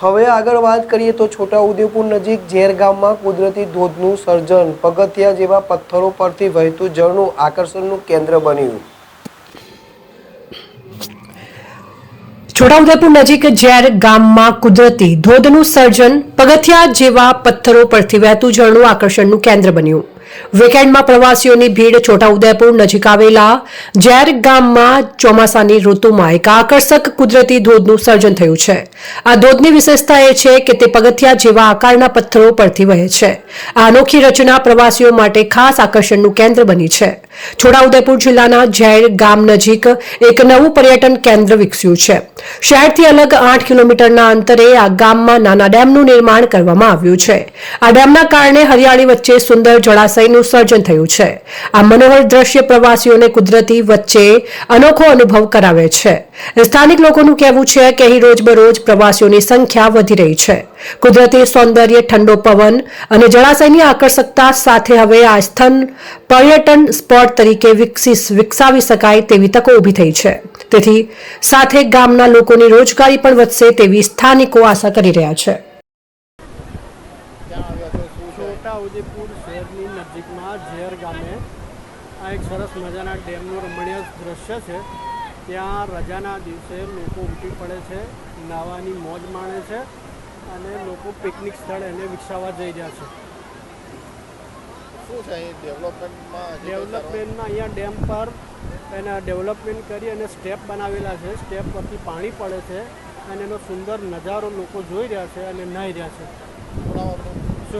હવે આગળ વાત કરીએ તો છોટાઉદેપુર નજીક ઝેર ગામમાં કુદરતી ધોધનું સર્જન પગથિયા જેવા પથ્થરો પરથી વહેતું જળનું આકર્ષણનું કેન્દ્ર બન્યું। છોટાઉદેપુર નજીક ઝેર ગામમાં કુદરતી ધોધનું સર્જન પગથિયા જેવા પથ્થરો પરથી વહેતું જળનું આકર્ષણનું કેન્દ્ર બન્યું। વીકેન્ડમાં પ્રવાસીઓની ભીડ છોટાઉદેપુર નજીક આવેલા ઝેર ગામમાં ચોમાસાની ઋતુમાં એક આકર્ષક કુદરતી ધોધનું સર્જન થયું છે। આ ધોધની વિશેષતા એ છે કે તે પગથિયા જેવા આકારના પથ્થરો પરથી વહે છે। આ અનોખી રચના પ્રવાસીઓ માટે ખાસ આકર્ષણનું કેન્દ્ર બની છે। છોટાઉદેપુર જિલ્લાના ઝેર ગામ નજીક એક નવું પર્યટન કેન્દ્ર વિકસ્યું છે। શહેરથી અલગ 8 કિલોમીટરના અંતરે આ ગામમાં નાના ડેમનું નિર્માણ કરવામાં આવ્યું છે। આ ડેમના કારણે હરિયાળી વચ્ચે સુંદર જળાશયનું સર્જન થયું છે। આ મનોહર દ્રશ્ય પ્રવાસીઓને કુદરતી વચ્ચે અનોખો અનુભવ કરાવે છે। સ્થાનિક લોકોનું કહેવું છે કે અહીં રોજબરોજ પ્રવાસીઓની સંખ્યા વધી રહી છે। કુદરતી સૌંદર્ય, ઠંડો પવન અને જળાશયની આકર્ષકતા સાથે હવે આ સ્થળ પર્યટન સ્પોટ તરીકે વિકસાવી શકાય તેવી તકો ઊભી થઈ છે। તેથી સાથે ગામના લોકોની રોજગારી પણ વધશે તેવી સ્થાનિકો આશા કરી રહ્યા છે। છોટાઉદેપુર શહેરની નજીકમાં ઝેર ગામે આ એક સરસ મજાના ડેમનું રમણીય દ્રશ્ય છે। ત્યાં રજાના દિવસે લોકો ઉમટી પડે છે, નાહવાની મોજ માણે છે અને લોકો પિકનિક સ્થળ એને વિકસાવવા જઈ રહ્યા છે। શું છે ડેવલપમેન્ટમાં અહીંયા ડેમ પર એના ડેવલપમેન્ટ કરી અને સ્ટેપ બનાવેલા છે। સ્ટેપ પરથી પાણી પડે છે અને એનો સુંદર નજારો લોકો જોઈ રહ્યા છે અને નાહી રહ્યા છે।